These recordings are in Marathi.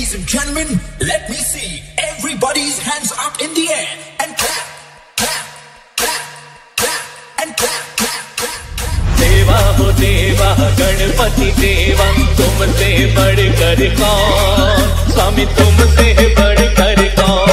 Ladies and gentlemen, let me see everybody's hands up in the air and clap, clap, clap, clap, and clap, clap, clap. देवा हो देवा गणपति देवा, तुमसे बढ़कर कौन, स्वामी तुमसे बढ़कर कौन।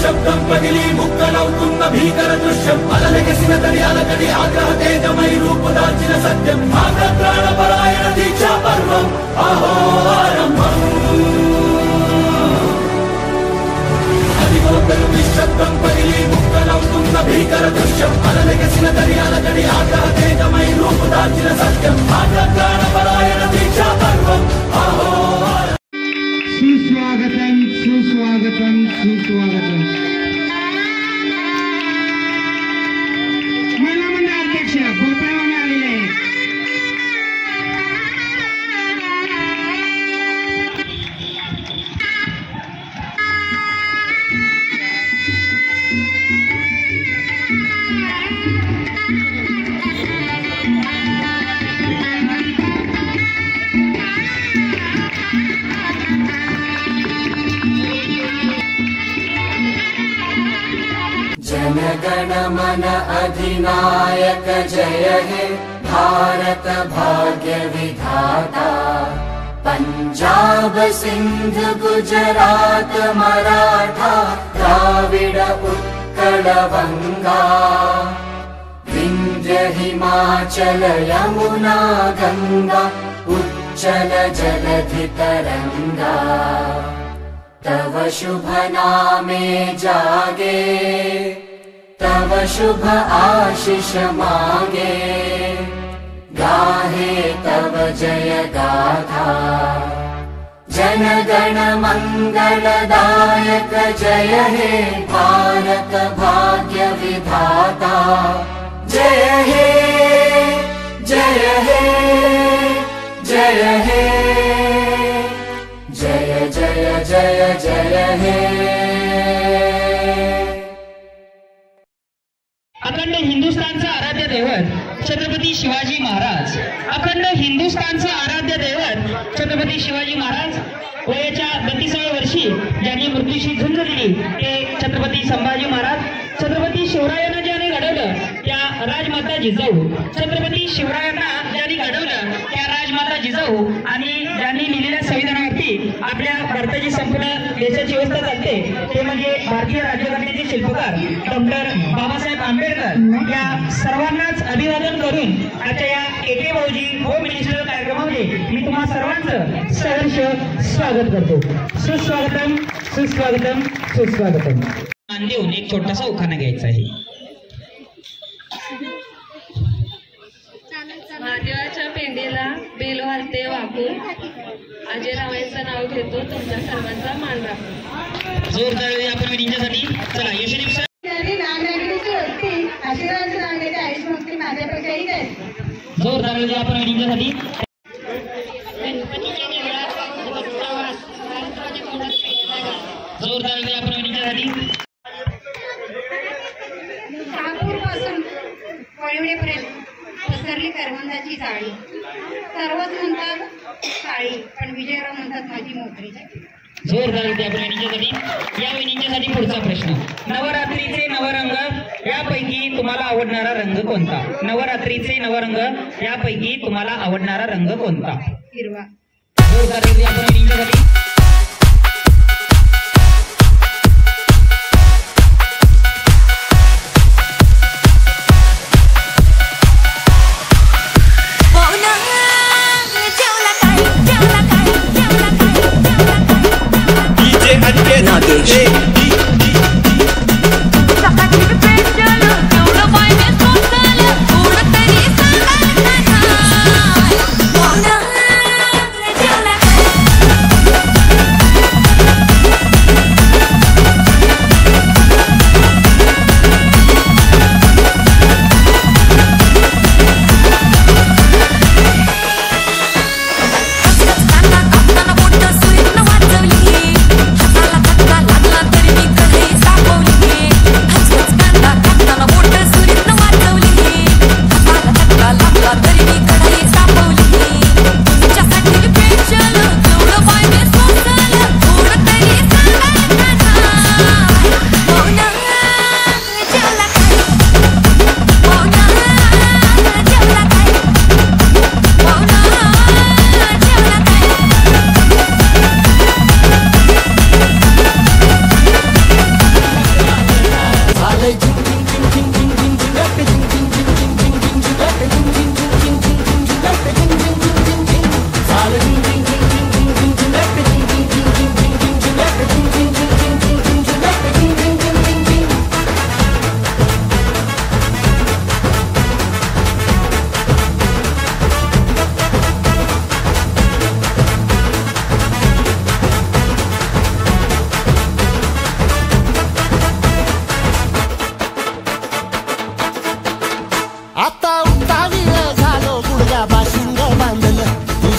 శబ్దం పగిలి ముక్కలవుతున్న భీకర దృశ్యం, అలలెగసిన దర్యాల కడి ఆగ్రహ తేజమై రూపుదాల్చిన సత్యం, ప్రాణపరాయణ దీక్షా పర్వం అహో ఆరంభం. అదిగో పెను నిశ్శబ్దం పగిలి ముక్కలవుతున్న భీకర దృశ్యం, అలలెగసిన దర్యాల కడి ఆగ్రహ తేజమై రూపుదాల్చిన సత్యం, ప్రాణపరాయణ దీక్షా పర్వం అహో. सुस्वागतम सुस्वागतम सुस्वागतम. महिला मंडळ अध्यक्ष गोपाळवाने आलेले आहेत. जनगण मन अधिनायक जय हे भारत भाग्य विधाता, पंजाब सिंध गुजरात मराठा द्राविड उत्कल बंगा, विंध्य हिमाचल यमुना गंगा उच्चल जलधि तरंगा, तव शुभ नामे जागे तव शुभ आशीष मागे, गाहे तव जय गाथा, जनगण मंगलदायक जय हे भारत भाग्य विधाता, जय हे जय हे जय हे जय जय जय जय हे. अखंड हिंदुस्थानचा आराध्य दैवत छत्रपती शिवाजी महाराज, अखंड हिंदुस्थानचा आराध्य दैवत छत्रपती शिवाजी महाराज वयाच्या 32व्या वर्षी ज्यांनी मृत्यूशी झुंज दिली ते छत्रपती संभाजी महाराज, छत्रपती शिवरायांना ज्याने घडवलं त्या राजमाता जिजाऊ, छत्रपती शिवरायांना ज्यांनी घडवलं त्या राजमाता जिजाऊ आणि ज्यांनी लिहिलेल्या संविधानावरती आपल्या भारताची संपूर्ण देशाची व्यवस्था चालते ते म्हणजे भारतीय राज्यघटनेचे शिल्पकार डॉक्टर बाबासाहेब आंबेडकर या सर्वांनाच अभिवादन करून आजच्या या केके भाऊजी होम मिनिस्टर कार्यक्रमामध्ये मी तुम्हा सर्वांचं सहर्ष स्वागत करतो. सुस्वागतम सुस्वागतम सुस्वागतम. मान देऊन एक छोटासा उखाणा घ्यायचा आहे. महादेवाच्या पेंडीला बेल वाजते वाकून अजयरावांचं नाव घेतो तुमच्या सर्वांचा मान राखून. जोरदार आपण विनिंगसाठी चला यशदीप सर. जोरदार आपण विनिंगसाठी. जोरदार आपण विनिंगसाठी. नागपूरपासून वळवडेपर्यंत पसरली करवंदाची साडी. सर्वच म्हणतात साडी पण विजयराव म्हणतात माझी मोकळी. जोरदार आपण विनिंगसाठी. या विनिंगसाठी पुढचा प्रश्न. नवरात्रीचे नवरंग यापैकी तुम्हाला आवडणारा रंग कोणता? नवरात्रीचे नवरंग यापैकी तुम्हाला आवडणारा रंग कोणता? हिरवा. जोरदार आपण विनिंगसाठी.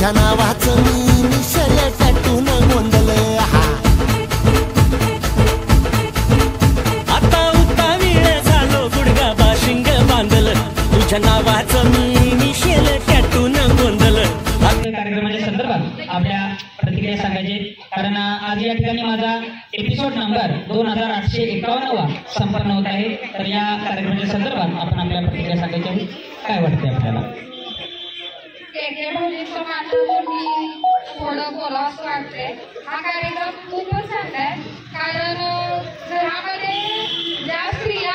नावाचं मी निशल टॅटून गोंधळ. आता उतावीळ झालो गुडगा बाशिंग बांधल तुझ्या नावाचं मी निशल टॅटून गोंधळ. कार्यक्रमाच्या संदर्भात आपल्या प्रतिक्रिया सांगायचे कारण आज या ठिकाणी माझा एपिसोड नंबर 2851 संपन्न होत आहे. तर या कार्यक्रमाच्या संदर्भात आपण आपल्या प्रतिक्रिया सांगायच्या. काय वाटते आपल्याला? थोडं बोलावंसं वाटतंय. हा कार्यक्रम खूपच चांगला आहे कारण घरामध्ये ज्या स्त्रिया